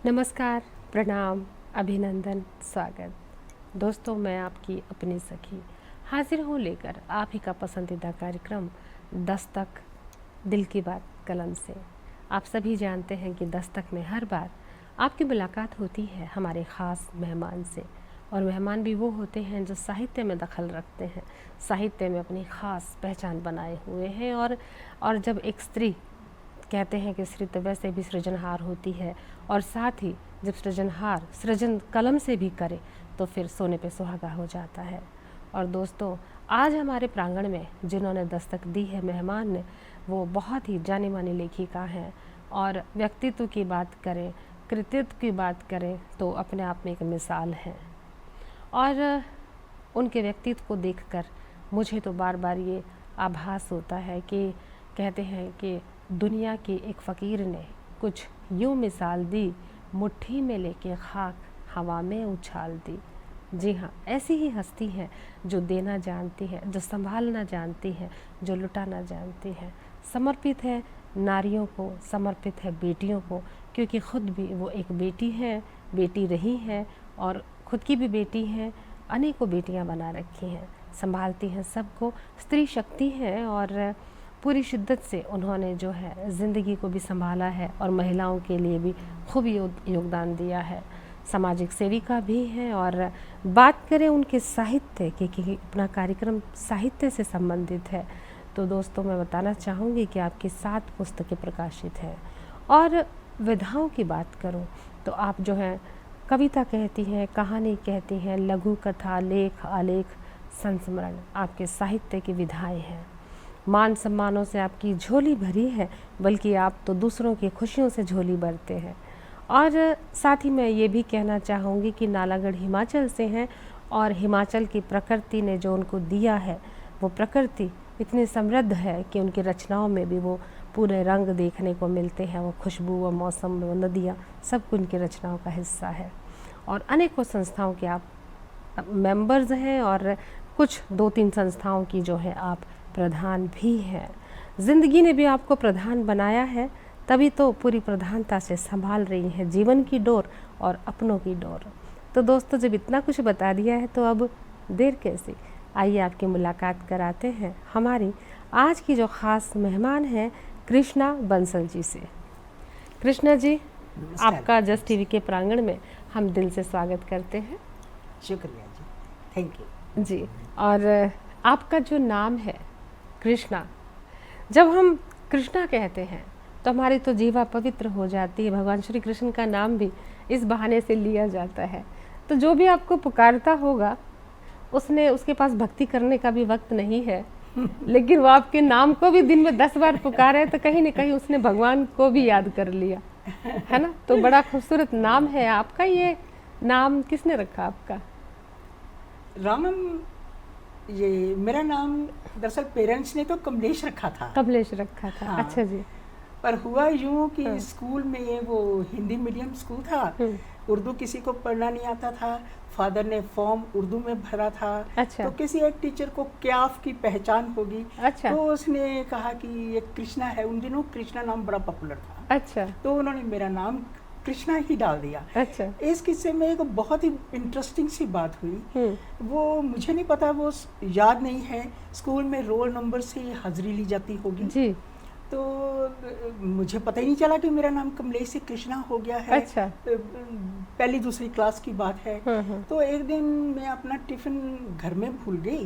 नमस्कार, प्रणाम, अभिनंदन, स्वागत। दोस्तों, मैं आपकी अपनी सखी हाजिर हूँ लेकर आप ही का पसंदीदा कार्यक्रम दस्तक दिल की बात कलम से। आप सभी जानते हैं कि दस्तक में हर बार आपकी मुलाकात होती है हमारे ख़ास मेहमान से, और मेहमान भी वो होते हैं जो साहित्य में दखल रखते हैं, साहित्य में अपनी ख़ास पहचान बनाए हुए हैं। और जब एक स्त्री कहते हैं कि स्त्री तो वैसे भी सृजनहार होती है, और साथ ही जब सृजनहार सृजन कलम से भी करे तो फिर सोने पे सुहागा हो जाता है। और दोस्तों, आज हमारे प्रांगण में जिन्होंने दस्तक दी है मेहमान ने, वो बहुत ही जानी मानी लेखिका हैं। और व्यक्तित्व की बात करें, कृतित्व की बात करें तो अपने आप में एक मिसाल है। और उनके व्यक्तित्व को देखकर मुझे तो बार बार ये आभास होता है कि कहते हैं कि दुनिया के एक फ़कीर ने कुछ यूँ मिसाल दी, मुट्ठी में लेके खाक हवा में उछाल दी। जी हाँ, ऐसी ही हस्ती है जो देना जानती है, जो संभालना जानती है, जो लुटाना जानती है। समर्पित है नारियों को, समर्पित है बेटियों को, क्योंकि खुद भी वो एक बेटी है, बेटी रही है, और खुद की भी बेटी हैं, अनेकों बेटियां बना रखी हैं, संभालती हैं सबको। स्त्री शक्ति है और पूरी शिद्दत से उन्होंने जो है ज़िंदगी को भी संभाला है और महिलाओं के लिए भी खूब योगदान दिया है। सामाजिक सेविका भी हैं। और बात करें उनके साहित्य की कि अपना कार्यक्रम साहित्य से संबंधित है, तो दोस्तों मैं बताना चाहूँगी कि आपकी 7 पुस्तकें प्रकाशित हैं। और विधाओं की बात करूँ तो आप जो है कविता कहती हैं, कहानी कहती हैं, लघु कथा, लेख, आलेख, संस्मरण आपके साहित्य की विधाएँ हैं। मान सम्मानों से आपकी झोली भरी है, बल्कि आप तो दूसरों की खुशियों से झोली भरते हैं। और साथ ही मैं ये भी कहना चाहूँगी कि नालागढ़ हिमाचल से हैं, और हिमाचल की प्रकृति ने जो उनको दिया है वो प्रकृति इतनी समृद्ध है कि उनकी रचनाओं में भी वो पूरे रंग देखने को मिलते हैं। वो खुशबू, वो मौसम, वो नदियाँ, सब उनकी रचनाओं का हिस्सा है। और अनेकों संस्थाओं के आप मेंबर्स हैं, और कुछ 2-3 संस्थाओं की जो है आप प्रधान भी हैं। ज़िंदगी ने भी आपको प्रधान बनाया है, तभी तो पूरी प्रधानता से संभाल रही हैं जीवन की डोर और अपनों की डोर। तो दोस्तों, जब इतना कुछ बता दिया है तो अब देर कैसी, आइए आपकी मुलाकात कराते हैं हमारी आज की जो ख़ास मेहमान हैं कृष्णा बंसल जी से। कृष्णा जी, आपका जस्ट टीवी के प्रांगण में हम दिल से स्वागत करते हैं। शुक्रिया जी, थैंक यू जी। और आपका जो नाम है कृष्णा, जब हम कृष्णा कहते हैं तो हमारी तो जीवा पवित्र हो जाती है। भगवान श्री कृष्ण का नाम भी इस बहाने से लिया जाता है। तो जो भी आपको पुकारता होगा उसके पास भक्ति करने का भी वक्त नहीं है, लेकिन वो आपके नाम को भी दिन में 10 बार पुकारे तो कहीं न कहीं उसने भगवान को भी याद कर लिया, है ना। तो बड़ा खूबसूरत नाम है आपका। ये नाम किसने रखा आपका? रामम, ये मेरा नाम दरअसल पेरेंट्स ने तो कमलेश रखा था। कमलेश रखा था। हाँ। अच्छा जी। पर हुआ यूँ कि हाँ। स्कूल में वो हिंदी मीडियम स्कूल था, उर्दू किसी को पढ़ना नहीं आता था। फादर ने फॉर्म उर्दू में भरा था। अच्छा। तो किसी एक टीचर को क्याफ की पहचान होगी। अच्छा। तो उसने कहा कि ये कृष्णा है। उन दिनों कृष्णा नाम बड़ा पॉपुलर था। अच्छा। तो उन्होंने मेरा नाम कृष्णा ही डाल दिया। अच्छा। इस किस्से में एक बहुत ही इंटरेस्टिंग सी बात हुई। वो मुझे नहीं पता, वो याद नहीं है, स्कूल में रोल नंबर से हाजिरी ली जाती होगी जी। तो मुझे पता ही नहीं चला कि मेरा नाम कमलेश से कृष्णा हो गया है। अच्छा। पहली दूसरी क्लास की बात है। तो एक दिन मैं अपना टिफिन घर में भूल गई।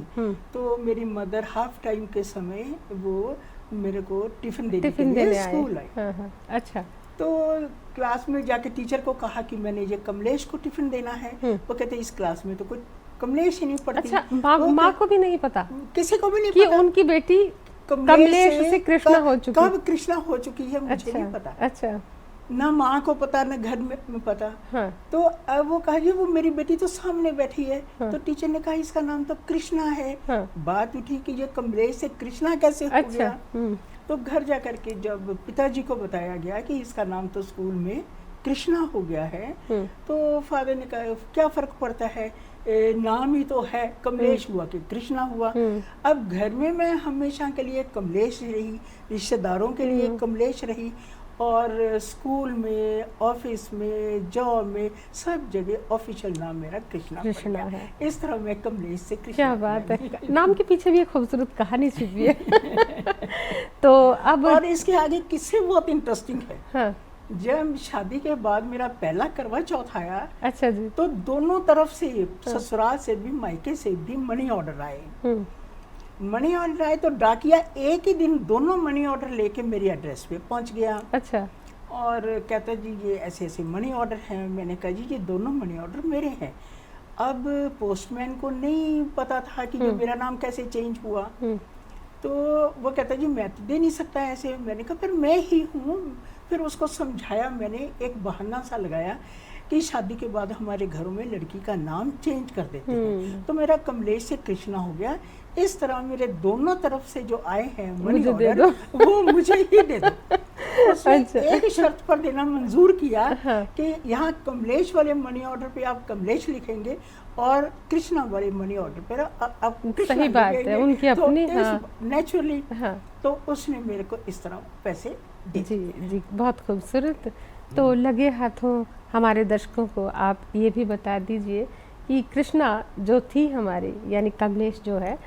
तो मेरी मदर हाफ टाइम के समय वो मेरे को टिफिन देने के लिए स्कूल आई। अच्छा। तो क्लास में जाके टीचर को कहा कि मैंने ये कमलेश को टिफिन देना है। वो कहते इस क्लास में तो कोई कमलेश ही नहीं पढ़ती। अच्छा, माँ को भी नहीं पता? किसी को भी नहीं कि पता उनकी बेटी कमलेश से कृष्णा हो चुकी। कब कृष्णा हो चुकी है मुझे नहीं पता। अच्छा। ना माँ को पता, ना घर में पता। हाँ। तो अब वो कहा जी वो मेरी बेटी तो सामने बैठी है। हाँ। तो टीचर ने कहा इसका नाम तो कृष्णा है। हाँ। बात उठी कि ये कमलेश से कृष्णा कैसे हो गया। तो घर जा करके जब पिताजी को बताया गया कि इसका नाम तो स्कूल में कृष्णा हो गया है, तो फादर ने कहा क्या फर्क पड़ता है, नाम ही तो है, कमलेश हुआ कि कृष्णा हुआ। अब घर में मैं हमेशा के लिए कमलेश रही, रिश्तेदारों के लिए कमलेश रही, और स्कूल में, ऑफिस में, जॉब में, सब जगह ऑफिशियल नाम मेरा कृष्णा है। इस तरह मैं कमलेश से कृष्णा। क्या बात है, नाम के पीछे भी एक खूबसूरत कहानी छिपी है। तो अब और इसके आगे किस्से बहुत इंटरेस्टिंग है। हाँ। जब शादी के बाद मेरा पहला करवा चौथ आया, अच्छा जी, तो दोनों तरफ से, ससुराल से भी मायके से भी मनी ऑर्डर आए। मनी ऑर्डर आए तो डाकिया एक ही दिन दोनों मनी ऑर्डर लेके मेरी एड्रेस पे पहुंच गया। अच्छा। और कहता जी ये ऐसे ऐसे मनी ऑर्डर हैं। मैंने कहा जी ये दोनों मनी ऑर्डर मेरे हैं। अब पोस्टमैन को नहीं पता था कि जो मेरा नाम कैसे चेंज हुआ, तो वो कहता जी मैं तो दे नहीं सकता ऐसे। मैंने कहा फिर मैं ही हूँ। फिर उसको समझाया मैंने, एक बहाना सा लगाया कि शादी के बाद हमारे घरों में लड़की का नाम चेंज कर देते हैं, तो मेरा कमलेश से कृष्णा हो गया। इस तरह मेरे दोनों तरफ से जो आए हैं मनी ऑर्डर वो मुझे ही दे दो। उसने एक शर्त पर देना मंजूर किया कि यहाँ कमलेश वाले मनी ऑर्डर पे आप कमलेश लिखेंगे और कृष्णा वाले मनी ऑर्डर पर आप कृष्णा। सही बात है, उनकी अपनी नेचुरली। तो उसने मेरे को इस तरह पैसे दे। जी जी, बहुत खूबसूरत। तो लगे हाथों हमारे दर्शकों को आप ये भी बता दीजिए कि कृष्णा जो थी हमारी, यानी कमलेश जो है,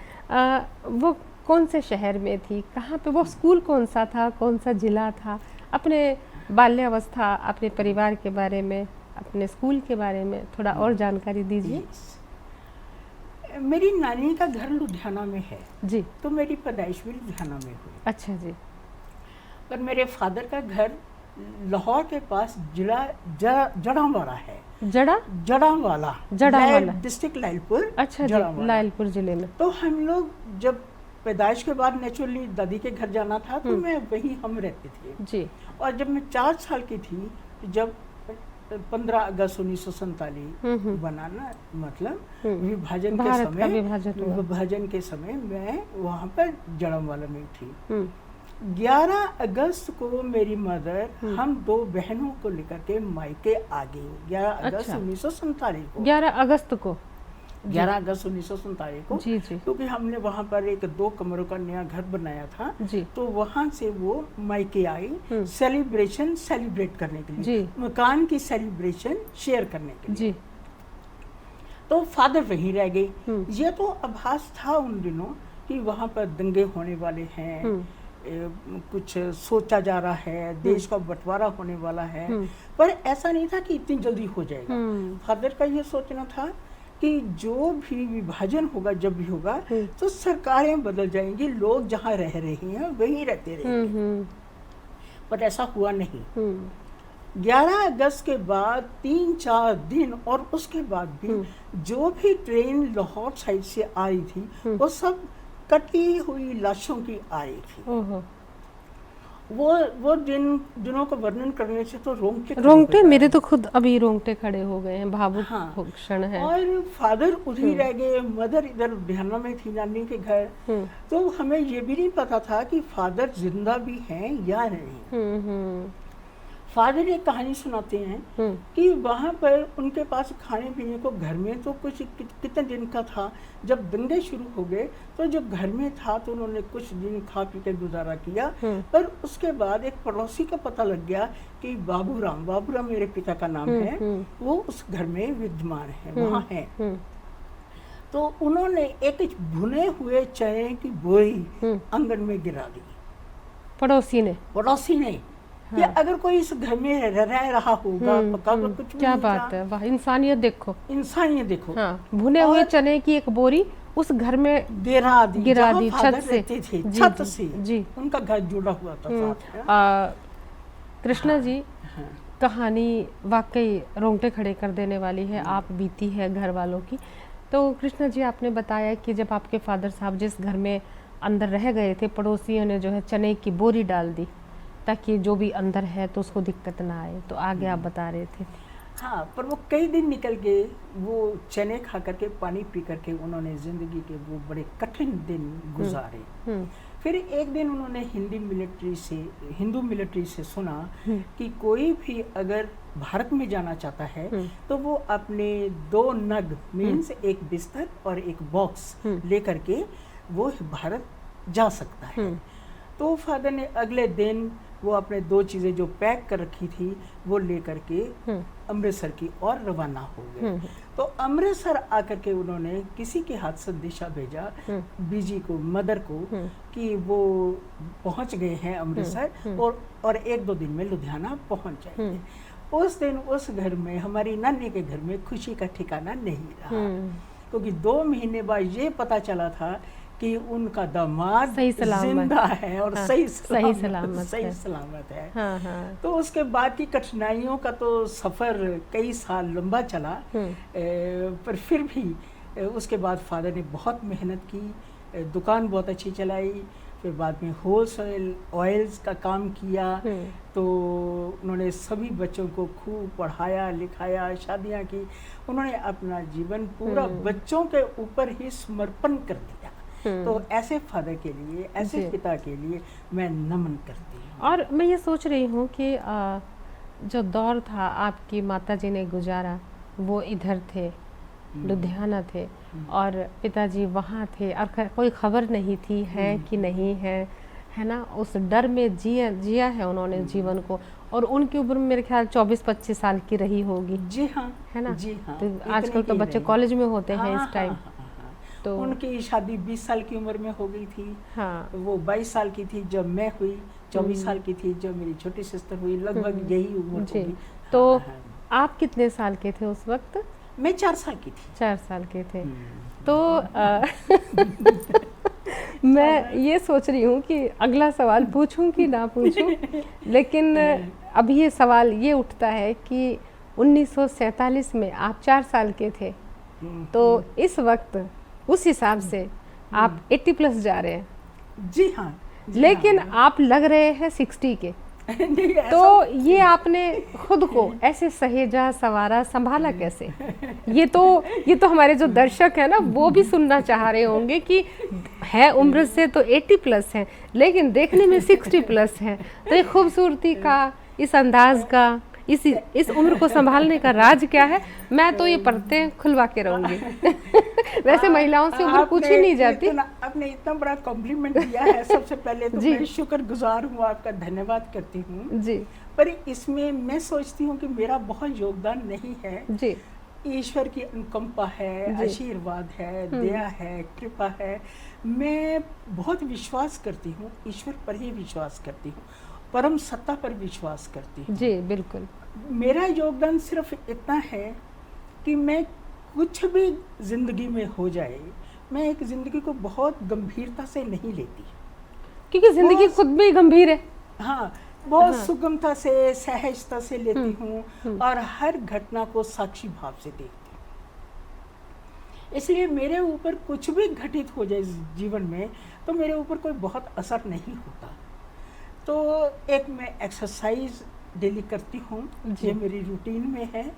वो कौन से शहर में थी, कहाँ पे, वो स्कूल कौन सा था, कौन सा जिला था, अपने बाल्यावस्था, अपने परिवार के बारे में, अपने स्कूल के बारे में थोड़ा और जानकारी दीजिए। मेरी नानी का घर लुधियाना में है जी, तो मेरी पैदाइश भी लुधियाना में हुई। अच्छा जी। पर मेरे फादर का घर लाहौर के पास जिला जड़ावाला है। जड़ावाला डिस्ट्रिक्ट लायलपुर। अच्छा जी, लायलपुर जिले में। तो हम लोग जब पैदाइश के बाद नेचुरली दादी के घर जाना था तो मैं वहीं हम रहते थे जी। और जब मैं 4 साल की थी, जब 15 अगस्त 1947 बना ना, मतलब विभाजन के समय मैं वहाँ पर जड़ावाला में थी। 11 अगस्त को मेरी मदर हम 2 बहनों को लेकर के मायके आ गई। 11 अगस्त 1947 को। 11 अगस्त को 11 अगस्त 1947 को। जी जी। क्योंकि हमने वहाँ पर एक 2 कमरों का नया घर बनाया था जी। तो वहाँ से वो मायके आई सेलिब्रेट करने के लिए जी। मकान की सेलिब्रेशन शेयर करने के लिए जी। तो फादर वहीं रह गए। ये तो आभास था उन दिनों कि वहाँ पर दंगे होने वाले हैं, कुछ सोचा जा रहा है, देश का बंटवारा होने वाला है, पर ऐसा नहीं था कि इतनी जल्दी हो जाएगा। फादर का ये सोचना था कि जो भी विभाजन होगा, जब भी होगा, तो सरकारें बदल जाएंगी, लोग जहाँ रह रहे हैं वहीं रहते रहेंगे। पर ऐसा हुआ नहीं। 11 अगस्त के बाद 3-4 दिन और उसके बाद भी जो भी ट्रेन लाहौर साइड से आ रही थी वो सब कटी हुई लाशों की आ रही थी। वो दिनों को वर्णन करने से तो रोंगटे मेरे तो खुद अभी रोंगटे खड़े हो गए हैं, भावुक क्षण है। और फादर उधर रह गए, मदर इधर लुधियाना में थी नानी के घर। तो हमें ये भी नहीं पता था कि फादर जिंदा भी हैं या नहीं। फादर एक कहानी सुनाते हैं कि वहाँ पर उनके पास खाने पीने को घर में तो कुछ कितने दिन का था। जब दंगे शुरू हो गए तो जो घर में था तो उन्होंने कुछ दिन खा पी के गुजारा किया। पर उसके बाद एक पड़ोसी का पता लग गया कि बाबूराम मेरे पिता का नाम है, वो उस घर में विद्यमान है, वहाँ है। तो उन्होंने एक भुने हुए चने की बोरी आंगन में गिरा दी पड़ोसी ने। कि अगर कोई इस घर में रह रहा होगा, पका तो कुछ क्या बात है, वाह, इंसानियत देखो। हाँ, भुने हुए चने की एक बोरी उस घर में गिरा दी छत से जी। उनका घर जुड़ा हुआ था। कृष्णा जी, कहानी वाकई रोंगटे खड़े कर देने वाली है, आप बीती है घर वालों की। तो कृष्णा जी, आपने बताया कि जब आपके फादर साहब जिस घर में अंदर रह गए थे, पड़ोसियों ने जो है चने की बोरी डाल दी ताकि जो भी अंदर है तो उसको दिक्कत ना आए। तो आगे आप बता रहे थे। हाँ, पर वो कई दिन निकल गए, वो चने खा करके, पानी पी करके उन्होंने जिंदगी के वो बड़े कठिन दिन गुजारे। फिर एक दिन उन्होंने हिंदू मिलिट्री से सुना कि कोई भी अगर भारत में जाना चाहता है तो वो अपने 2 नग मीन्स एक बिस्तर और एक बॉक्स लेकर के वो भारत जा सकता है। तो फादर ने अगले दिन वो अपने 2 चीज़ें जो पैक कर रखी थी वो ले करके अमृतसर की ओर रवाना हो गए। तो अमृतसर आकर के उन्होंने किसी के हाथ संदेशा भेजा बीजी को, मदर को, कि वो पहुंच गए हैं अमृतसर और 1-2 दिन में लुधियाना पहुंच जाएंगे। उस दिन उस घर में, हमारी नानी के घर में खुशी का ठिकाना नहीं रहा, क्योंकि 2 महीने बाद ये पता चला था कि उनका दामाद जिंदा है और सही सलामत है। तो उसके बाद की कठिनाइयों का तो सफ़र कई साल लंबा चला, पर फिर भी उसके बाद फादर ने बहुत मेहनत की, दुकान बहुत अच्छी चलाई, फिर बाद में होलसेल ऑयल्स का काम किया। तो उन्होंने सभी बच्चों को खूब पढ़ाया लिखाया, शादियां की। उन्होंने अपना जीवन पूरा बच्चों के ऊपर ही समर्पण कर दिया। तो ऐसे फादर के लिए, ऐसे पिता के लिए मैं नमन करती हूँ। और मैं ये सोच रही हूँ कि जो दौर था आपकी माता जी ने गुजारा, वो इधर थे, लुधियाना थे, और पिताजी वहाँ थे, और कोई खबर नहीं थी है कि नहीं है ना। उस डर में जिया है उन्होंने जीवन को, और उनकी उम्र मेरे ख्याल 24-25 साल की रही होगी। जी हाँ, है ना। जी हाँ, तो आजकल तो बच्चे कॉलेज में होते हैं इस टाइम। तो उनकी शादी 20 साल की उम्र में हो गई थी। वो 22 साल की थी जब मैं हुई, 24 साल की थी जब मेरी छोटी सिस्टर हुई, लगभग यही उम्र होगी। तो आप कितने साल के थे उस वक्त? मैं 4 साल की थी। 4 साल के थे। तो मैं ये सोच रही हूँ कि अगला सवाल पूछूं कि ना पूछूं, लेकिन अब ये सवाल ये उठता है कि 1947 में आप 4 साल के थे, तो इस वक्त उस हिसाब से आप 80+ जा रहे हैं। जी हाँ, लेकिन आप लग रहे हैं 60 के। तो ये आपने खुद को ऐसे सहेजा, संवारा, संभाला कैसे? ये तो हमारे जो दर्शक है ना, वो भी सुनना चाह रहे होंगे कि है उम्र से तो 80+ है, लेकिन देखने में 60+ है। तो ये खूबसूरती का, इस अंदाज का, इस उम्र को संभालने का राज क्या है? मैं तो ये पर्दे खुलवा के रहूंगी। वैसे महिलाओं से उम्र पूछी नहीं जाती। आपने इतना बड़ा कॉम्प्लीमेंट दिया है, सबसे पहले तो मैं शुक्रगुजार हूँ, आपका धन्यवाद करती हूँ जी। पर इसमें मैं सोचती हूँ कि मेरा बहुत योगदान नहीं है जी। ईश्वर की अनुकंपा है, आशीर्वाद है, दया है, कृपा है। मैं बहुत विश्वास करती हूँ, ईश्वर पर ही विश्वास करती हूँ, परम सत्ता पर विश्वास करती हूँ जी। बिल्कुल। मेरा योगदान सिर्फ इतना है कि मैं कुछ भी जिंदगी में हो जाए, मैं एक जिंदगी को बहुत गंभीरता से नहीं लेती, क्योंकि जिंदगी खुद में ही गंभीर है। हाँ, बहुत सुगमता से, सहजता से लेती हूँ और हर घटना को साक्षी भाव से देखती हूँ। इसलिए मेरे ऊपर कुछ भी घटित हो जाए जीवन में, तो मेरे ऊपर कोई बहुत असर नहीं होता। तो एक मैं एक्सरसाइज डेली करती हूँ, ये मेरी रूटीन में है,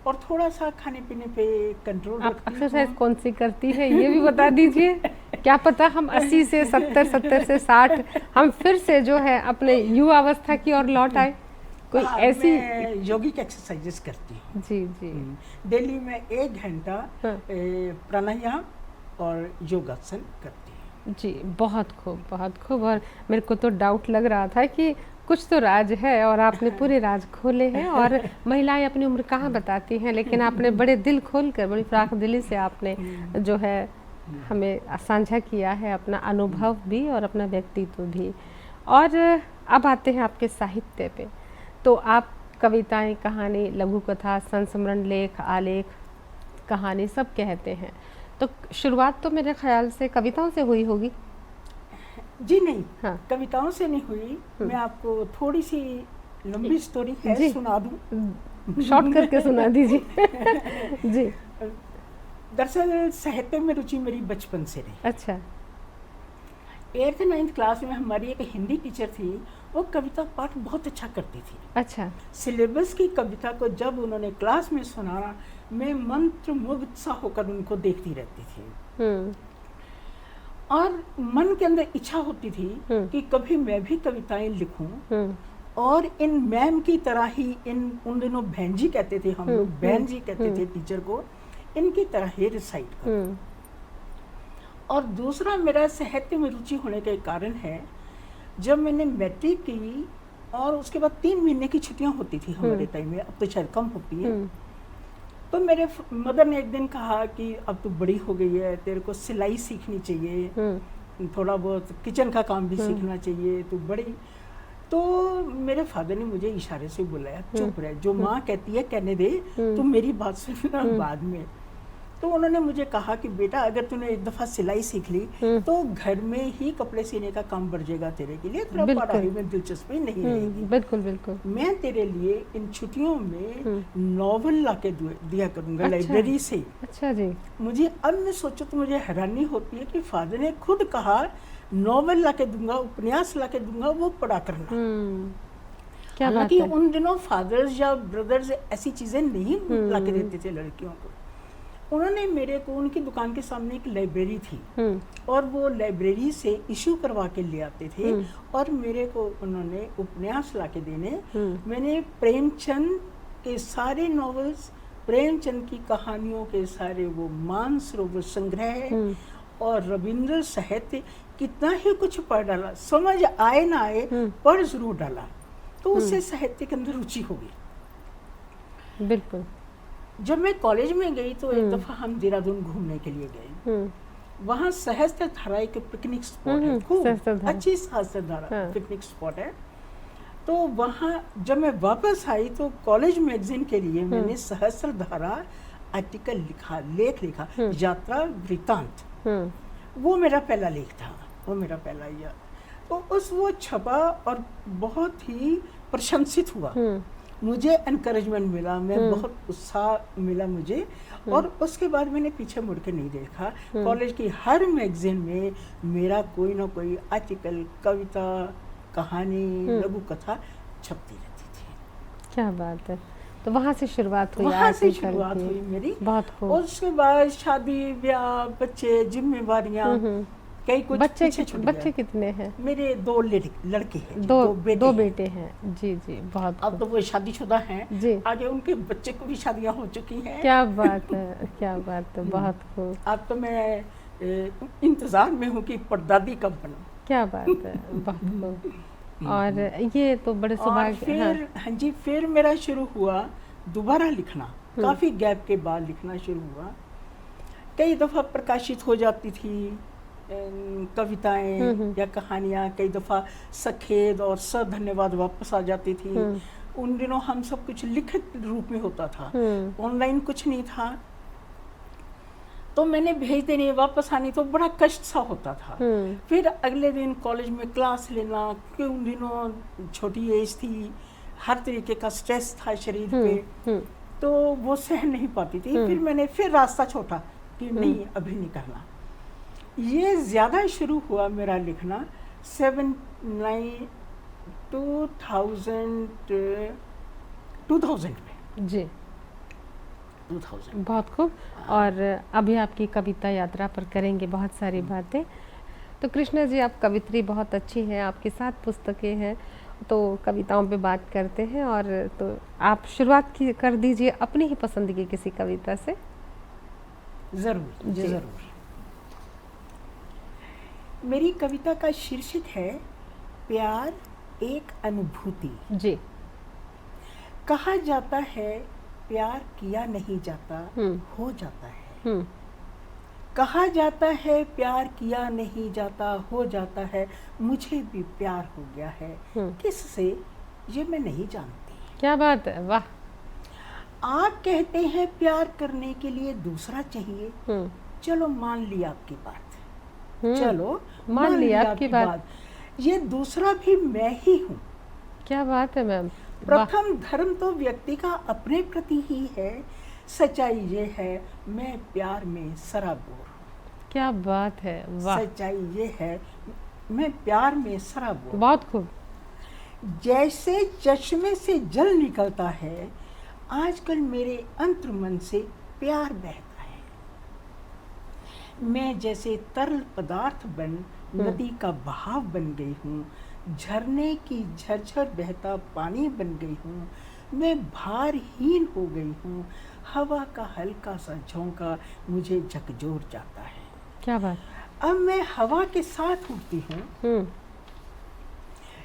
और थोड़ा सा खाने पीने पे कंट्रोल रखती हूँ। आप एक्सरसाइज कौन सी करती है ये भी बता दीजिए। क्या पता हम 80 से 70, 70 से 60 हम फिर से जो है अपने युवा अवस्था की ओर लौट आए। कोई ऐसी मैं योगिक एक्सरसाइजेस करती हूँ जी जी। डेली में 1 घंटा प्राणायाम और योगासन करती हूँ जी। बहुत खूब, बहुत खूब। और मेरे को तो डाउट लग रहा था कि कुछ तो राज है, और आपने पूरे राज खोले हैं। और महिलाएं अपनी उम्र कहाँ बताती हैं, लेकिन आपने बड़े दिल खोल कर, बड़ी फ्राख दिली से आपने जो है हमें साझा किया है अपना अनुभव भी और अपना व्यक्तित्व भी। और अब आते हैं आपके साहित्य पे। तो आप कविताएं, कहानी, लघु कथा, संस्मरण, लेख, आलेख, कहानी सब कहते हैं। तो शुरुआत तो मेरे ख्याल से कविताओं से हुई होगी। जी नहीं, हाँ। कविताओं से नहीं हुई। मैं आपको थोड़ी सी लंबी स्टोरी है सुना दूं। शॉर्ट करके सुना दीजिए। जी। दरअसल साहित्य में रुचि मेरी बचपन से रही। अच्छा। 8th 9th क्लास में हमारी एक हिंदी टीचर थी, वो कविता पाठ बहुत अच्छा करती थी। अच्छा। सिलेबस की कविता को जब उन्होंने क्लास में सुनाना, मैं मंत्रमुग्ध सा होकर उनको देखती रहती थी। और मन के अंदर इच्छा होती थी कि कभी मैं भी कविताएं लिखूं, और इन मैम की तरह ही, उन दिनों बहन जी कहते थे हम लोग, बहन जी कहते थे टीचर को, इनकी तरह ही रिसाइट करूं। और दूसरा मेरा साहित्य में रुचि होने के कारण है, जब मैंने मैट्रिक की और उसके बाद 3 महीने की छुट्टियां होती थी हमारे टाइम में, अब तो शायद कम होती है। तो मेरे मदर ने एक दिन कहा कि अब तू बड़ी हो गई है, तेरे को सिलाई सीखनी चाहिए, थोड़ा बहुत किचन का काम भी सीखना चाहिए, तू बड़ी। तो मेरे फादर ने मुझे इशारे से बुलाया, चुप रहे, जो माँ कहती है कहने दे, तू मेरी बात सुनना बाद में। तो उन्होंने मुझे कहा कि बेटा अगर तूने एक दफ़ा सिलाई सीख ली तो घर में ही कपड़े सीने का काम बढ़ जाएगा तेरे के लिए, तेरा पढ़ाई में दिलचस्पी नहीं रहेगी। बिल्कुल बिल्कुल। मैं तेरे लिए इन छुट्टियों में नॉवल ला के दिया करूँगा लाइब्रेरी से। अच्छा जी। मुझे अब मैं सोचो तो मुझे हैरानी होती है कि फादर ने खुद कहा नॉवल ला के दूंगा, उपन्यास ला के दूंगा, वो पढ़ा करना। हालांकि उन दिनों फादर्स या ब्रदर्स ऐसी चीज़ें नहीं ला के देते थे लड़कियों को। उन्होंने मेरे को, उनकी दुकान के सामने एक लाइब्रेरी थी और वो लाइब्रेरी से इशू करवा के ले आते थे और मेरे को उन्होंने उपन्यास ला के देने। मैंने प्रेमचंद के सारे नॉवेल्स, प्रेमचंद की कहानियों के सारे वो मानसरोवर संग्रह और रविंद्र साहित्य, कितना ही कुछ पढ़ डाला, समझ आए ना आए पढ़ जरूर डाला। तो उससे साहित्य के अंदर रुचि हो गई। बिल्कुल। जब मैं कॉलेज में गई तो एक दफ़ा हम देहरादून घूमने के लिए गए। वहाँ सहस्त्रधारा एक पिकनिक स्पॉट है, खूब अच्छी सहस्त्रधारा पिकनिक स्पॉट है। तो वहाँ जब मैं वापस आई तो कॉलेज मैगजीन के लिए मैंने सहस्त्रधारा आर्टिकल लिखा, लेख लिखा, यात्रा वृत्तांत। वो मेरा पहला लेख था, वो मेरा पहला यह। तो वो छपा और बहुत ही प्रशंसित हुआ। मुझे एनकरेजमेंट मिला, मैं बहुत उत्साह मिला मुझे। और उसके बाद मैंने पीछे मुड़ के नहीं देखा। कॉलेज की हर मैगजीन में मेरा कोई ना कोई आर्टिकल, कविता, कहानी, लघु कथा छपती रहती थी। क्या बात है। तो वहाँ से शुरुआत हुई, वहाँ से शुरुआत हुई मेरी। बहुत खूब। और उसके बाद शादी, ब्याह, बच्चे, जिम्मेवारियाँ, कई कुछ बच्चे कितने हैं? मेरे 2 लड़के हैं, दो बेटे हैं। जी जी, बहुत। अब तो वो शादीशुदा हैं जी। आगे उनके बच्चे को भी शादियां हो चुकी हैं। क्या बात है, क्या बात है, बहुत खूब। अब तो मैं इंतजार में हूँ कि परदादी कब बनूं। क्या बात है, बहुत खूब। और ये तो बड़े सौभाग्य। फिर हाँ जी, फिर मेरा शुरू हुआ दोबारा लिखना, काफी गैप के बाद लिखना शुरू हुआ। कई दफा प्रकाशित हो जाती थी कविताएं या कहानियाँ, कई दफ़ा सखेद और धन्यवाद वापस आ जाती थी। उन दिनों हम सब कुछ लिखित रूप में होता था, ऑनलाइन कुछ नहीं था। तो मैंने भेज देने, वापस आनी तो बड़ा कष्ट सा होता था। फिर अगले दिन कॉलेज में क्लास लेना, क्योंकि उन दिनों छोटी एज थी, हर तरीके का स्ट्रेस था शरीर पे, तो वो सहन नहीं पाती थी। फिर मैंने फिर रास्ता छोड़ा कि नहीं, अभी नहीं करना। ये ज़्यादा शुरू हुआ मेरा लिखना 2000 में जी, 2000। बहुत खूब। और अभी आपकी कविता यात्रा पर करेंगे बहुत सारी बातें। तो कृष्णा जी, आप कवित्री बहुत अच्छी हैं, आपके 7 पुस्तकें हैं, तो कविताओं पे बात करते हैं। और तो आप शुरुआत कर दीजिए अपनी ही पसंद की किसी कविता से। ज़रूर जी, ज़रूर। मेरी कविता का शीर्षक है प्यार एक अनुभूति। जी। कहा जाता है प्यार किया नहीं जाता, हो जाता है। कहा जाता है प्यार किया नहीं जाता, हो जाता है। मुझे भी प्यार हो गया है, किससे ये मैं नहीं जानती। क्या बात है, वाह। आप कहते हैं प्यार करने के लिए दूसरा चाहिए, चलो मान लिया आपकी बात, चलो मान लिया आपकी बात। ये दूसरा भी मैं ही हूँ। क्या बात है मैम। प्रथम धर्म तो व्यक्ति का अपने प्रति ही है, सच्चाई ये है मैं प्यार में सराबोर हूँ। क्या बात है, वाह। सच्चाई ये है मैं प्यार में सराबोर। बहुत खूब। जैसे चश्मे से जल निकलता है, आजकल मेरे अंतर्मन से प्यार बहता है। मैं जैसे तरल पदार्थ बन नदी का बहाव बन गई हूँ, झरने की झरझर बहता पानी बन गई हूँ। मैं भारहीन हो गई हूँ, हवा का हल्का सा झोंका मुझे झकझोर जाता है। क्या बात। अब मैं हवा के साथ उड़ती हूँ,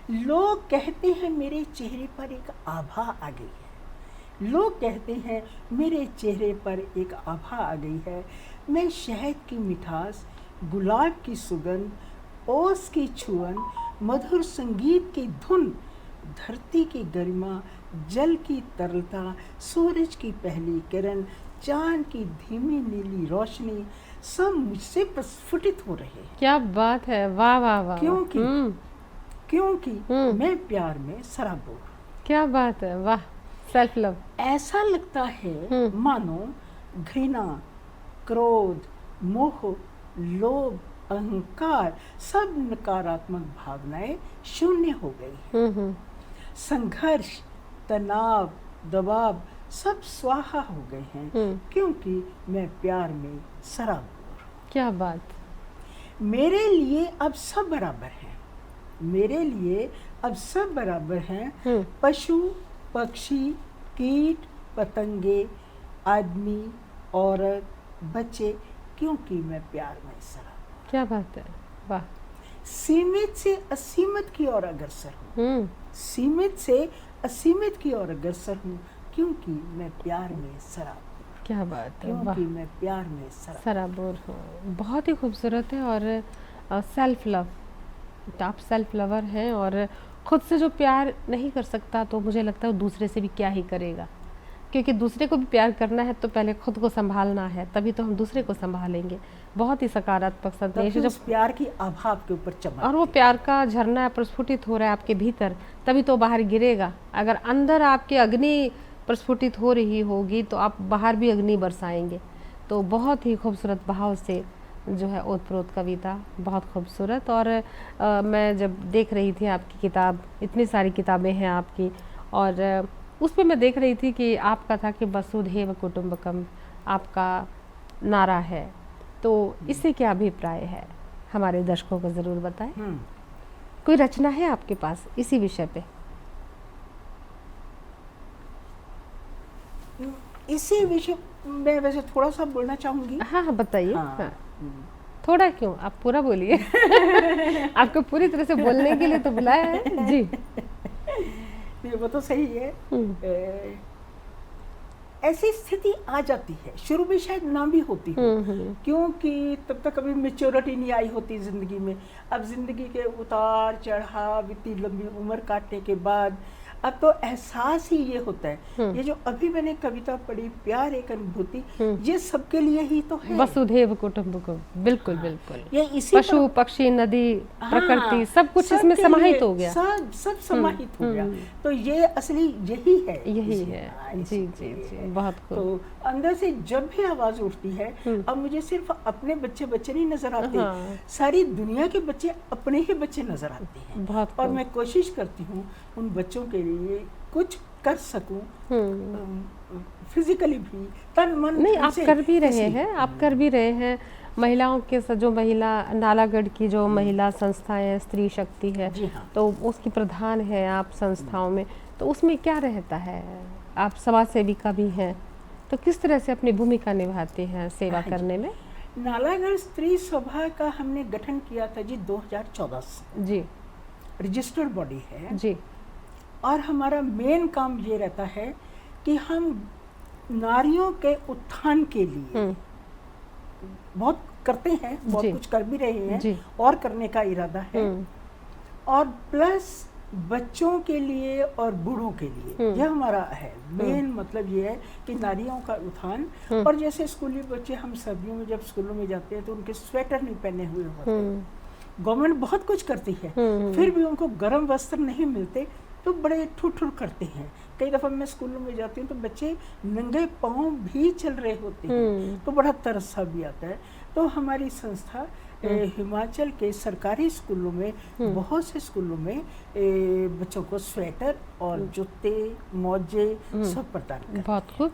लोग कहते हैं मेरे चेहरे पर एक आभा आ गई है, लोग कहते हैं मेरे चेहरे पर एक आभा आ गई है। मैं शहद की मिठास, गुलाब की सुगंध, ओस की छुअन, मधुर संगीत की धुन, धरती की गरिमा, जल की तरलता, सूरज की पहली किरण, चांद की धीमी नीली रोशनी, सब मुझसे प्रस्फुटित हो रहे हैं। क्या बात है, वाह वाह वाह। क्योंकि मैं प्यार में सराबोर। क्या बात है, वाह। Self love. ऐसा लगता है मानो घृणा, क्रोध, मोह, लोभ, अहंकार, सब नकारात्मक भावनाएं शून्य हो गई। संघर्ष, तनाव, दबाव सब स्वाहा हो गए हैं, क्योंकि मैं प्यार में सराबोर। क्या बात। मेरे लिए अब सब बराबर हैं, मेरे लिए अब सब बराबर हैं। पशु, पक्षी, कीट, पतंगे, आदमी, औरत, बच्चे, क्योंकि मैं प्यार में सराबोर। क्या बात है, वाह। सीमित से असीमित की ओर अग्रसर हूँ, सीमित से असीमित की ओर अग्रसर हूँ, क्योंकि मैं प्यार में सराबोर। क्या बात है, क्योंकि मैं प्यार में सराबोर हूँ। बहुत ही खूबसूरत है। और सेल्फ लव, आप सेल्फ लवर हैं और खुद से जो प्यार नहीं कर सकता तो मुझे लगता है वो दूसरे से भी क्या ही करेगा, क्योंकि दूसरे को भी प्यार करना है तो पहले खुद को संभालना है, तभी तो हम दूसरे को संभालेंगे। बहुत ही सकारात्मक संदेश है। जब प्यार की आभा आपके ऊपर चमक और वो प्यार का झरना प्रस्फुटित हो रहा है आपके भीतर, तभी तो बाहर गिरेगा। अगर अंदर आपकी अग्नि प्रस्फुटित हो रही होगी तो आप बाहर भी अग्नि बरसाएंगे। तो बहुत ही खूबसूरत भाव से जो है ओतप्रोत कविता, बहुत खूबसूरत। और मैं जब देख रही थी आपकी किताब, इतनी सारी किताबें हैं आपकी, और उस पर मैं देख रही थी कि आपका था कि वसुधैव कुटुंबकम आपका नारा है, तो इससे क्या अभिप्राय है हमारे दर्शकों को ज़रूर बताएं। कोई रचना है आपके पास इसी विषय पे? इसी विषय मैं वैसे थोड़ा सा बोलना चाहूँगी। हाँ बताइए। हाँ। थोड़ा क्यों, आप पूरा बोलिए। आपको पूरी तरह से बोलने के लिए तो बुलाया है जी। नहीं, वो तो सही है। ऐसी स्थिति आ जाती है, शुरू में शायद ना भी होती हो, क्योंकि तब तक कभी मेच्योरिटी नहीं आई होती जिंदगी में। अब जिंदगी के उतार चढ़ाव, इतनी लंबी उम्र काटने के बाद अब तो एहसास ही ये होता है। ये जो अभी मैंने कविता पढ़ी, प्यार एक अनुभूति, ये सबके लिए ही तो है। वसुधैव कुटुंबकम, बिल्कुल बिल्कुल। ये इसी पशु, पक्षी, नदी, प्रकृति, सब कुछ इसमें समाहित हो गया। सब समाहित हो गया। तो ये असली यही है, यही है। जी जी जी, बहुत खूब। तो अंदर से जब भी आवाज उठती है, अब मुझे सिर्फ अपने बच्चे नहीं नजर आते, सारी दुनिया के बच्चे अपने ही बच्चे नजर आते हैं। बहुत। और मैं कोशिश करती हूँ उन बच्चों के लिए कुछ कर सकूं, फिजिकली भी, तन मन। नहीं, आप कर भी रहे हैं, आप कर भी रहे हैं। महिलाओं के जो महिला नालागढ़ की जो महिला संस्थाएं, स्त्री शक्ति है, तो उसकी प्रधान है आप संस्थाओं में, तो उसमें क्या रहता है? आप समाज सेविका भी हैं, तो किस तरह से अपनी भूमिका निभाते हैं सेवा करने में? नालागढ़ स्त्री सभा का हमने गठन किया था जी 2014 से। जी, रजिस्टर्ड बॉडी है जी। और हमारा मेन काम ये रहता है कि हम नारियों के उत्थान के लिए बहुत करते हैं, बहुत कुछ कर भी रहे हैं और करने का इरादा है, और प्लस बच्चों के लिए और बूढ़ों के लिए यह हमारा है मेन। मतलब ये है कि नारियों का उत्थान। और जैसे स्कूली बच्चे, हम सर्दियों में जब स्कूलों में जाते हैं तो उनके स्वेटर नहीं पहने हुए होते हैं। गवर्नमेंट बहुत कुछ करती है, फिर भी उनको गर्म वस्त्र नहीं मिलते तो बड़े ठुर करते हैं। कई दफ़ा मैं स्कूलों में जाती हूँ तो बच्चे नंगे पाँव भी चल रहे होते हैं, तो बड़ा तरस भी आता है। तो हमारी संस्था हिमाचल के सरकारी स्कूलों में, बहुत से स्कूलों में बच्चों को स्वेटर और जूते, मोजे सब प्रदान करते हैं। बहुत खूब,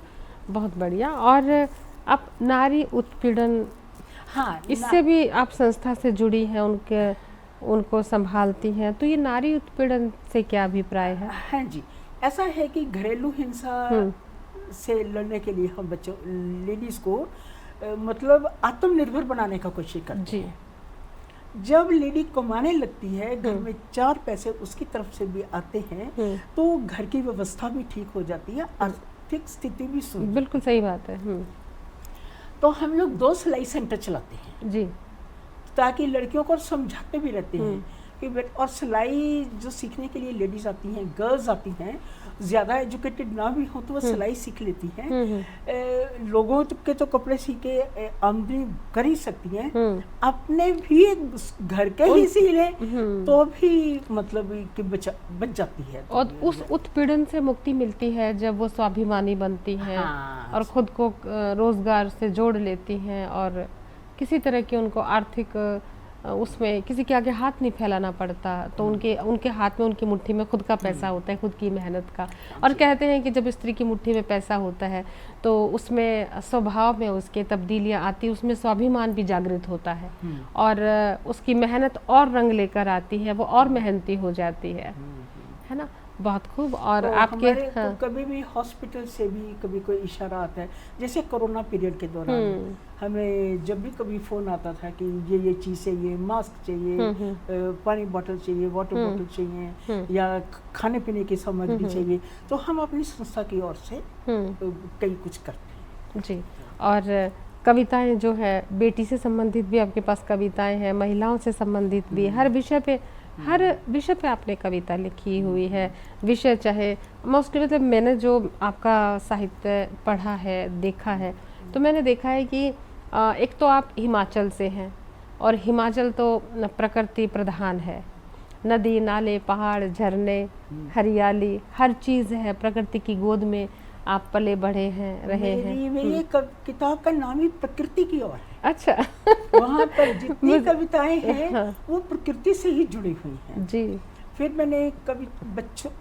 बहुत बढ़िया। और आप नारी उत्पीड़न, हाँ, इससे भी आप संस्था से जुड़ी हैं, उनको संभालती हैं, तो ये नारी उत्पीड़न से क्या अभिप्राय है? हाँ जी, ऐसा है कि घरेलू हिंसा से लड़ने के लिए हम बच्चों, लेडीज़ को मतलब आत्मनिर्भर बनाने का कोशिश करते हैं। जब लेडी कमाने लगती है, घर में 4 पैसे उसकी तरफ से भी आते हैं, तो घर की व्यवस्था भी ठीक हो जाती है, आर्थिक स्थिति भी सुधरती है। बिल्कुल सही बात है। तो हम लोग 2 सिलाई सेंटर चलाते हैं जी, ताकि लड़कियों को समझाते भी रहते हैं कि और सिलाई जो सीखने के लिए लेडीज आती हैं, गर्ल्स आती हैं, ज़्यादा एजुकेटेड ना भी हो तो वो सिलाई सीख लेती हैं। लोगों के तो कपड़े सी के आमदनी कर ही सकती हैं, अपने भी घर के ही सी लें तो भी मतलब कि बच जाती है। और उस उत्पीड़न से मुक्ति मिलती है जब वो स्वाभिमानी बनती हैं। हाँ। और खुद को रोजगार से जोड़ लेती हैं और किसी तरह की उनको आर्थिक उसमें किसी के आगे हाथ नहीं फैलाना पड़ता, तो उनके हाथ में, उनकी मुट्ठी में खुद का पैसा होता है, खुद की मेहनत का। और कहते हैं कि जब स्त्री की मुट्ठी में पैसा होता है तो उसमें स्वभाव में उसके तब्दीलियां आती, उसमें स्वाभिमान भी जागृत होता है और उसकी मेहनत और रंग लेकर आती है, वो और मेहनती हो जाती है ना। बहुत खूब। और तो आपके तो कभी भी हॉस्पिटल से भी कभी कोई इशारा आता है, जैसे कोरोना पीरियड के दौरान हमें जब भी कभी फोन आता था कि ये चीज़ चाहिए, मास्क चाहिए, पानी बोतल चाहिए, वाटर बोतल चाहिए या खाने पीने की सामग्री चाहिए, तो हम अपनी संस्था की ओर से कई कुछ करते हैं। जी। और कविताएं जो है, बेटी से संबंधित भी आपके पास कविताएं हैं, महिलाओं से संबंधित भी, हर विषय पे आपने कविता लिखी हुई है। विषय चाहे मोस्टली, मतलब मैंने जो आपका साहित्य पढ़ा है, देखा है, तो मैंने देखा है कि एक तो आप हिमाचल से हैं और हिमाचल तो प्रकृति प्रधान है, नदी नाले पहाड़ झरने हरियाली हर चीज़ है, प्रकृति की गोद में आप पले बढ़े हैं, रहे हैं। मेरी किताब का नाम ही प्रकृति की ओर है। अच्छा। वहाँ पर जितनी कविताएं हैं वो प्रकृति से ही जुड़ी हुई हैं। जी। फिर मैंने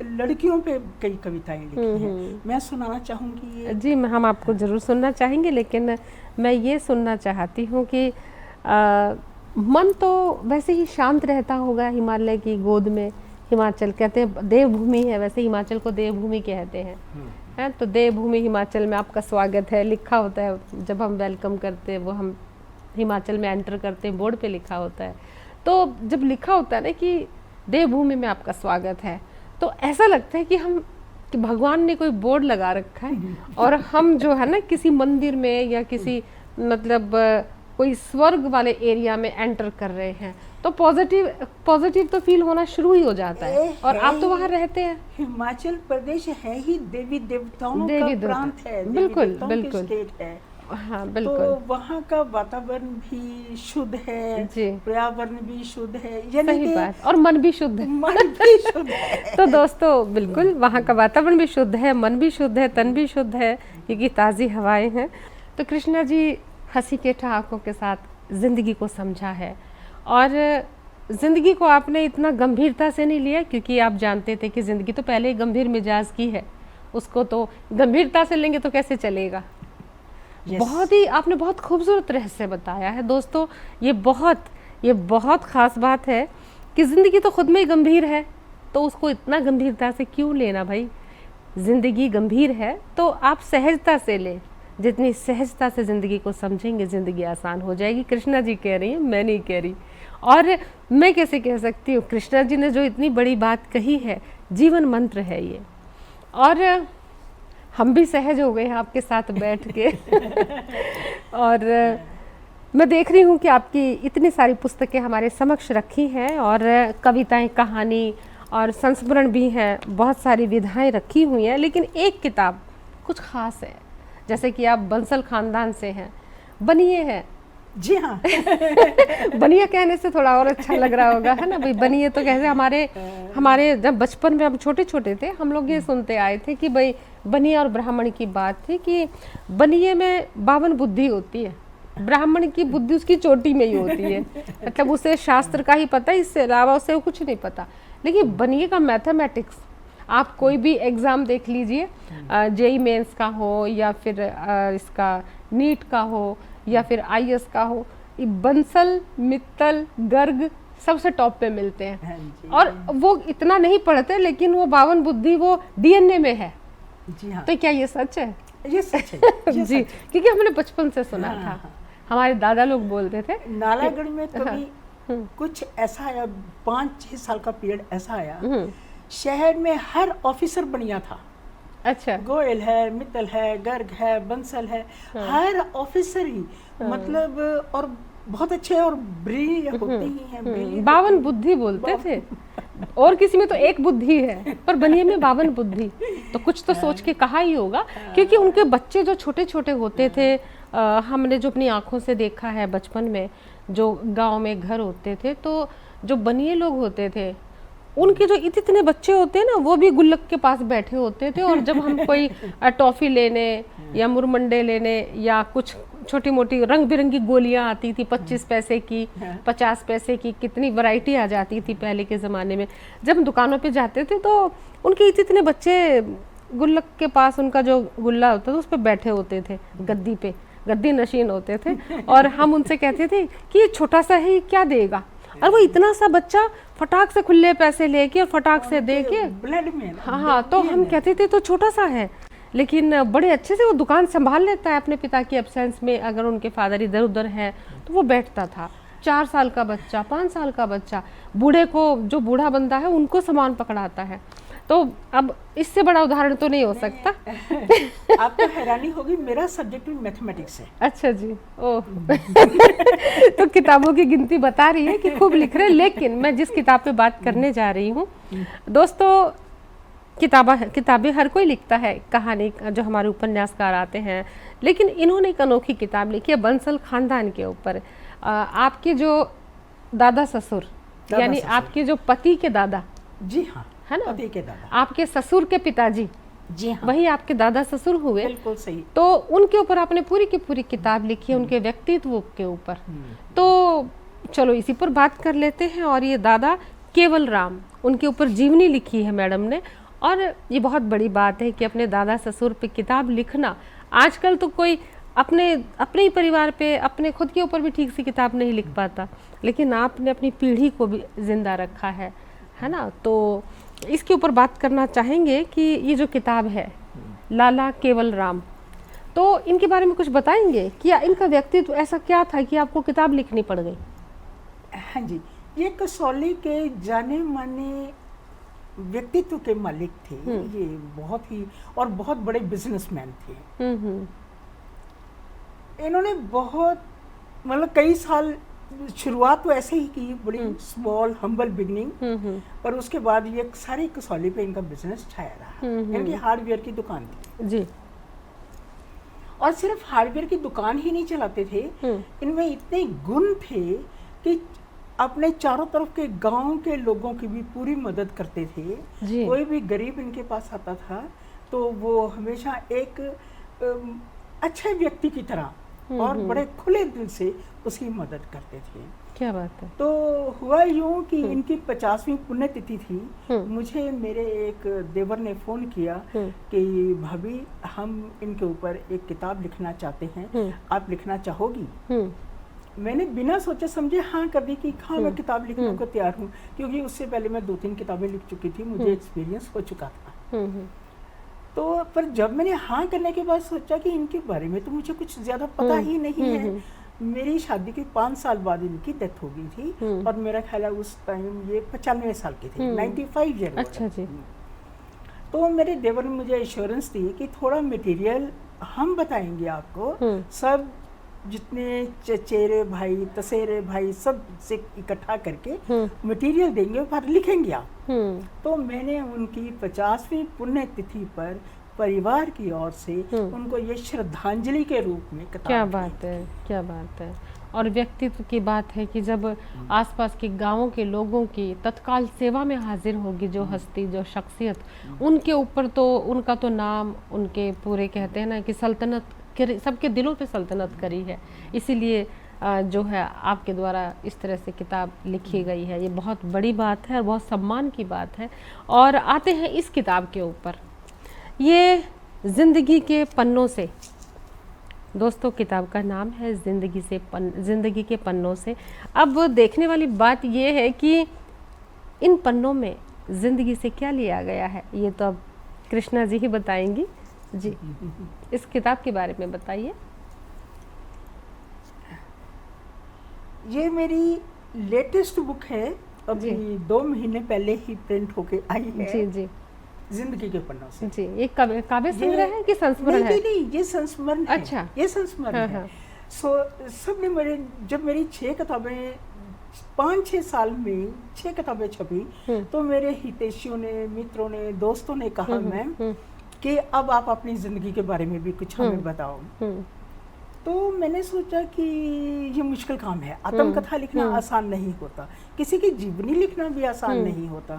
लड़कियों पे कई कविताएं लिखी हैं, मैं सुनाना चाहूँगी ये। जी, हम आपको ज़रूर सुनना चाहेंगे, लेकिन मैं ये सुनना चाहती हूँ कि मन तो वैसे ही शांत रहता होगा हिमालय की गोद में। हिमाचल कहते हैं देवभूमि है, वैसे हिमाचल को देवभूमि कहते हैं, है तो देवभूमि हिमाचल में आपका स्वागत है लिखा होता है। जब हम वेलकम करते हैं, वो हम हिमाचल में एंटर करते हैं, बोर्ड पे लिखा होता है। तो जब लिखा होता है ना कि देवभूमि में आपका स्वागत है, तो ऐसा लगता है कि भगवान ने कोई बोर्ड लगा रखा है और हम जो है ना किसी मंदिर में या किसी मतलब कोई स्वर्ग वाले एरिया में एंटर कर रहे हैं, तो पॉजिटिव तो फील होना शुरू ही हो जाता है। और आप तो वहाँ रहते हैं। हिमाचल प्रदेश है ही देवी देवताओं का प्रांत है, बिल्कुल बिल्कुल स्टेट है। हाँ बिल्कुल। तो वहाँ का वातावरण भी शुद्ध है, पर्यावरण भी शुद्ध है, सही बात, और मन भी शुद्ध है। मन भी शुद्ध है। तो दोस्तों बिल्कुल वहाँ का वातावरण भी शुद्ध है, मन भी शुद्ध है, तन भी शुद्ध है, क्योंकि ताज़ी हवाएं हैं। तो कृष्णा जी हंसी के ठहाकों के साथ ज़िंदगी को समझा है, और ज़िंदगी को आपने इतना गंभीरता से नहीं लिया, क्योंकि आप जानते थे कि ज़िंदगी तो पहले ही गंभीर मिजाज की है, उसको तो गंभीरता से लेंगे तो कैसे चलेगा। बहुत ही आपने बहुत खूबसूरत रहस्य बताया है दोस्तों। ये बहुत ख़ास बात है कि ज़िंदगी तो खुद में ही गंभीर है, तो उसको इतना गंभीरता से क्यों लेना भाई। ज़िंदगी गंभीर है तो आप सहजता से लें, जितनी सहजता से ज़िंदगी को समझेंगे ज़िंदगी आसान हो जाएगी। कृष्णा जी कह रही हैं, मैं नहीं कह रही। और मैं कैसे कह सकती हूँ, कृष्णा जी ने जो इतनी बड़ी बात कही है, जीवन मंत्र है ये। और हम भी सहज हो गए हैं आपके साथ बैठ के। और मैं देख रही हूँ कि आपकी इतनी सारी पुस्तकें हमारे समक्ष रखी हैं, और कविताएं, कहानी और संस्मरण भी हैं, बहुत सारी विधाएं रखी हुई हैं। लेकिन एक किताब कुछ ख़ास है, जैसे कि आप बंसल खानदान से हैं, बनिए हैं। जी हाँ। बनिया कहने से थोड़ा और अच्छा लग रहा होगा, है ना भाई। बनिए तो कैसे हमारे जब बचपन में हम छोटे छोटे थे, हम लोग ये सुनते आए थे कि भाई बनिया और ब्राह्मण की बात थी कि बनिए में 52 बुद्धि होती है, ब्राह्मण की बुद्धि उसकी चोटी में ही होती है। मतलब उसे शास्त्र का ही पता है, इससे अलावा उसे कुछ नहीं पता। लेकिन बनिए का मैथमेटिक्स, आप कोई भी एग्ज़ाम देख लीजिए, जेई मेंस का हो या फिर इसका नीट का हो या फिर आईएएस का हो, बंसल, मित्तल, गर्ग सबसे टॉप पे मिलते हैं। और वो इतना नहीं पढ़ते, लेकिन वो 52 बुद्धि वो डीएनए में है। जी हाँ। तो क्या ये सच है? ये सच है। जी, क्योंकि हमने बचपन से सुना था, हमारे दादा लोग बोलते थे। नालागढ़ में कभी कुछ ऐसा आया, 5-6 साल का पीरियड ऐसा आया, शहर में हर ऑफिसर बढ़िया था। अच्छा, गोयल है, मित्तल है, गर्ग है, बंसल है, हर ऑफिसर ही मतलब, और बहुत अच्छे और ब्रिलियंट होते ही हैं, ब्रिलियंट। 52 बुद्धि बोलते थे, और किसी में तो एक बुद्धि है, पर बनिए में 52 बुद्धि, तो कुछ तो सोच के कहा ही होगा, क्योंकि उनके बच्चे जो छोटे छोटे होते थे, हमने जो अपनी आंखों से देखा है बचपन में, जो गांव में घर होते थे, तो जो बनिए लोग होते थे उनके जो इतने बच्चे होते हैं ना, वो भी गुल्लक के पास बैठे होते थे, और जब हम कोई टॉफी लेने या मुरमंडे लेने या कुछ छोटी मोटी रंग बिरंगी गोलियां आती थी, 25 पैसे की, 50 पैसे की, कितनी वैरायटी आ जाती थी पहले के ज़माने में। जब हम दुकानों पे जाते थे तो उनके इतने बच्चे गुल्लक के पास, उनका जो गुल्ला होता था उस पर बैठे होते थे, गद्दी पे, गद्दी नशीन होते थे, और हम उनसे कहते थे कि ये छोटा सा है, क्या देगा, और वो इतना सा बच्चा फटाक से खुले पैसे लेके और फटाक से दे के, ब्लड में, हाँ, तो हम कहते थे तो छोटा सा है, लेकिन बड़े अच्छे से वो दुकान संभाल लेता है अपने पिता की एब्सेंस में। अगर उनके फादर इधर उधर है तो वो बैठता था। 4 साल का बच्चा, 5 साल का बच्चा, बूढ़े को, जो बूढ़ा बंदा है उनको सामान पकड़ाता है। तो अब इससे बड़ा उदाहरण तो नहीं हो सकता। आपको हैरानी होगी, मेरा सब्जेक्ट भी मैथमेटिक्स है। अच्छा जी, ओह। तो किताबों की गिनती बता रही है कि खूब लिख रहे हैं, लेकिन मैं जिस किताब पे बात करने जा रही हूँ दोस्तों, किताबें हर कोई लिखता है, कहानी जो हमारे उपन्यासकार आते हैं, लेकिन इन्होंने एक अनोखी किताब लिखी है बंसल खानदान के ऊपर। आपके जो दादा ससुर, यानी आपके जो पति के दादा, जी हाँ, है ना, पति के दादा, आपके ससुर के पिताजी, जी हाँ, वही आपके दादा ससुर हुए। बिल्कुल सही। तो उनके ऊपर आपने पूरी की पूरी किताब लिखी है, उनके व्यक्तित्व के ऊपर। तो चलो इसी पर बात कर लेते हैं। और ये दादा केवल राम, उनके ऊपर जीवनी लिखी है मैडम ने, और ये बहुत बड़ी बात है कि अपने दादा ससुर पे किताब लिखना। आजकल तो कोई अपने ही परिवार पे, अपने खुद के ऊपर भी ठीक से किताब नहीं लिख पाता, लेकिन आपने अपनी पीढ़ी को भी जिंदा रखा है ना। तो इसके ऊपर बात करना चाहेंगे कि ये जो किताब है लाला केवल राम, तो इनके बारे में कुछ बताएंगे कि इनका व्यक्तित्व ऐसा क्या था कि आपको किताब लिखनी पड़ गई? हाँ जी, ये कसौली के जाने माने व्यक्तित्व के मालिक थे। ये बहुत ही, और बहुत बड़े बिजनेसमैन थे। इन्होंने बहुत, मतलब कई साल शुरुआत तो ऐसे ही की, बड़ी स्मॉल हम्बल बिगनिंग, पर उसके बाद ये सारी कसौली पे इनका बिजनेस छाया रहा। इनकी हार्डवेयर की दुकान थी जी, और सिर्फ हार्डवेयर की दुकान ही नहीं चलाते थे, इनमें इतने गुण थे कि अपने चारों तरफ के गांव के लोगों की भी पूरी मदद करते थे। कोई भी गरीब इनके पास आता था तो वो हमेशा एक अच्छे व्यक्ति की तरह और बड़े खुले दिल से उसकी मदद करते थे। क्या बात है। तो हुआ यूं कि इनकी 50वीं पुण्यतिथि थी। मुझे मेरे एक देवर ने फोन किया कि भाभी, हम इनके ऊपर एक किताब लिखना चाहते हैं, आप लिखना चाहोगी? मैंने बिना सोचे समझे हाँ कर दी कि हाँ, मैं किताब लिखने को तैयार हूँ, क्योंकि उससे पहले मैं 2-3 किताबें लिख चुकी थी, मुझे एक्सपीरियंस हो चुका था। तो पर जब मैंने हाँ करने के बाद सोचा कि इनके बारे में तो मुझे कुछ ज़्यादा पता ही नहीं है। मेरी शादी के 5 साल बाद इनकी डेथ हो गई थी, और मेरा ख्याल है उस टाइम ये 95 साल के थे, 95 ईयर। अच्छा जी। तो मेरे देवर ने मुझे एश्योरेंस दी कि थोड़ा मटेरियल हम बताएंगे आपको, सब जितने चचेरे भाई, तसेरे भाई, सब से इकट्ठा करके मटेरियल देंगे और लिखेंगे आप। तो मैंने उनकी 50वीं पुण्यतिथि पर परिवार की ओर से उनको ये श्रद्धांजलि के रूप में किताब। क्या बात है, क्या बात है। और व्यक्तित्व की बात है कि जब आसपास के गांवों के लोगों की तत्काल सेवा में हाजिर होगी जो हस्ती, जो शख्सियत, उनके ऊपर तो उनका तो नाम, उनके पूरे कहते हैं ना कि सल्तनत, सबके दिलों पे सल्तनत करी है। इसीलिए जो है आपके द्वारा इस तरह से किताब लिखी गई है, ये बहुत बड़ी बात है और बहुत सम्मान की बात है। और आते हैं इस किताब के ऊपर, ये ज़िंदगी के पन्नों से। दोस्तों, किताब का नाम है ज़िंदगी के पन्नों से। अब देखने वाली बात ये है कि इन पन्नों में ज़िंदगी से क्या लिया गया है, ये तो अब कृष्णा जी ही बताएंगी। जी, इस किताब के बारे में बताइए। ये मेरी लेटेस्ट बुक है, अभी 2 महीने पहले ही प्रिंट होके आई है। जी जी। जिंदगी के पन्नों से। जी, ये काव्य संग्रह है कि संस्मरण है? नहीं, ये संस्मरण है। अच्छा, ये संस्मरण है। सबने जब मेरी 6 किताबें 5-6 साल में 6 किताबें छपी, तो मेरे हितैषियों ने, मित्रों ने, दोस्तों ने कहा मैम कि अब आप अपनी जिंदगी के बारे में भी कुछ हमें बताओ। तो मैंने सोचा कि ये मुश्किल काम है, आत्मकथा लिखना आसान नहीं होता, किसी की जीवनी लिखना भी आसान नहीं होता।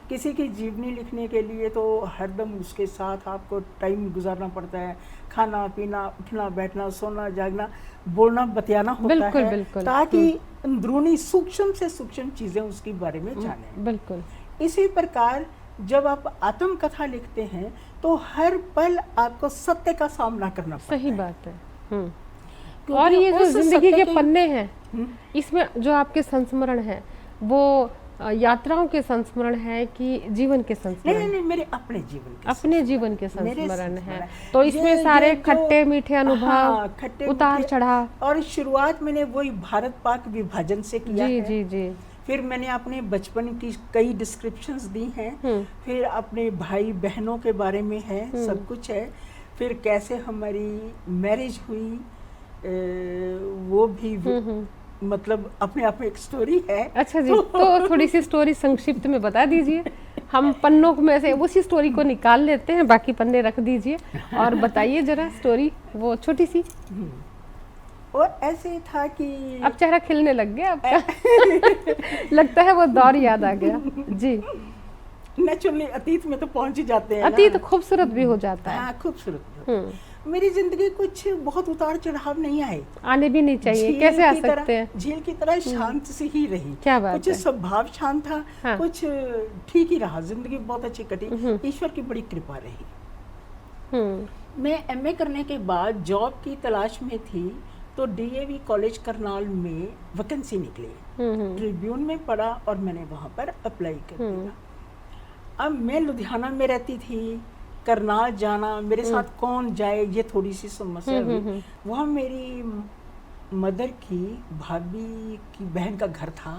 किसी की जीवनी लिखने के लिए तो हरदम उसके साथ आपको टाइम गुजारना पड़ता है, खाना पीना, उठना बैठना, सोना जागना, बोलना बतियाना होता है, ताकि अंदरूनी सूक्ष्म से सूक्ष्म चीजें उसके बारे में जाने। बिल्कुल। इसी प्रकार जब आप आत्मकथा लिखते हैं तो हर पल आपको सत्य का सामना करना पड़ता है। सही बात है। और ये जो जिंदगी के पन्ने हैं, इसमें जो आपके संस्मरण है वो यात्राओं के संस्मरण है कि जीवन के संस्मरण? नहीं, मेरे अपने जीवन के संस्मरण है। तो इसमें सारे खट्टे मीठे अनुभव, उतार चढ़ाव। और शुरुआत मैंने वही भारत पाक विभाजन से किया है। जी जी। फिर मैंने अपने बचपन की कई डिस्क्रिप्शंस दी हैं, फिर अपने भाई बहनों के बारे में है, सब कुछ है। फिर कैसे हमारी मैरिज हुई, वो भी मतलब अपने आप में एक स्टोरी है। अच्छा जी, तो थोड़ी सी स्टोरी संक्षिप्त में बता दीजिए। हम पन्नों में से उसी स्टोरी को निकाल लेते हैं, बाकी पन्ने रख दीजिए और बताइए जरा स्टोरी वो छोटी सी। और ऐसे था कि अब चेहरा खिलने लग गया आपका। लगता है वो दौर याद आ गया। जी, नेचुरली अतीत में तो पहुंच ही जाते हैं। अतीत खूबसूरत भी हो जाता है। हाँ, खूबसूरत। मेरी जिंदगी कुछ बहुत उतार चढ़ाव नहीं आए, आने भी नहीं चाहिए, कैसे आ सकते हैं। झील की तरह शांत सी ही रही। क्या बात कुछ स्वभाव शांत था। हाँ। कुछ ठीक ही रहा, जिंदगी बहुत अच्छी कटी, ईश्वर की बड़ी कृपा रही। मैं एमए करने के बाद जॉब की तलाश में थी, तो डीएवी कॉलेज करनाल में वैकेंसी निकली, ट्रिब्यून में पढ़ा और मैंने वहाँ पर अप्लाई कर दिया। अब मैं लुधियाना में रहती थी, करनाल जाना, मेरे साथ कौन जाए, ये थोड़ी सी समस्या हुई। वहाँ मेरी मदर की भाभी की बहन का घर था,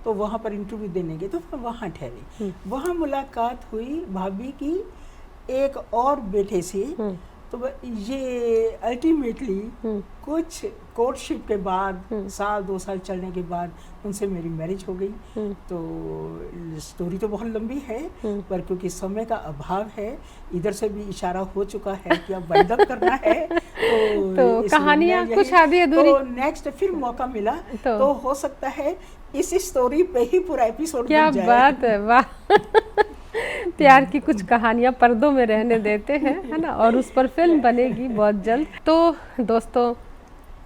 तो वहाँ पर इंटरव्यू देने गए, तो मैं वहाँ ठहरी। वहाँ मुलाकात हुई भाभी की एक और बेटे से। तो ये अल्टीमेटली कुछ कोर्टशिप के बाद 1-2 साल चलने के बाद उनसे मेरी मैरिज हो गई। तो स्टोरी तो बहुत लंबी है, पर क्योंकि समय का अभाव है, इधर से भी इशारा हो चुका है कि अब वाइंड अप करना है। तो कहानियां कुछ आधी अधूरी, तो नेक्स्ट फिर मौका मिला तो हो सकता है इस स्टोरी पे ही पूरा एपिसोड क्या बन जाए। बात है, वाह। प्यार की कुछ कहानियां पर्दों में रहने देते हैं, है ना, और उस पर फिल्म बनेगी बहुत जल्द। तो दोस्तों,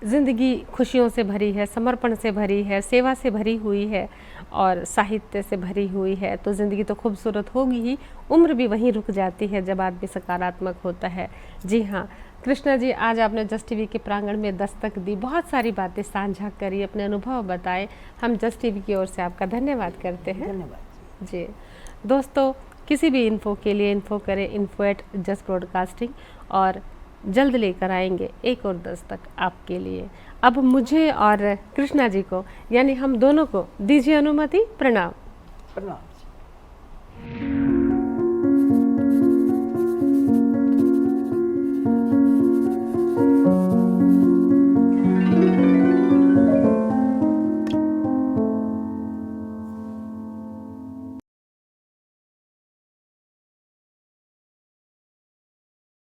जिंदगी खुशियों से भरी है, समर्पण से भरी है, सेवा से भरी हुई है और साहित्य से भरी हुई है। तो ज़िंदगी तो खूबसूरत होगी ही, उम्र भी वहीं रुक जाती है जब आदमी सकारात्मक होता है। जी हाँ कृष्णा जी, आज आपने जस्ट टीवी के प्रांगण में दस्तक दी, बहुत सारी बातें साझा करी, अपने अनुभव बताए। हम जस्ट टीवी की ओर से आपका धन्यवाद करते हैं। धन्यवाद जी। दोस्तों, किसी भी इन्फो के लिए इन्फो करें info@just broadcasting, और जल्द लेकर आएंगे एक और दस्तक आपके लिए। अब मुझे और कृष्णा जी को, यानी हम दोनों को दीजिए अनुमति। प्रणाम। प्रणाम।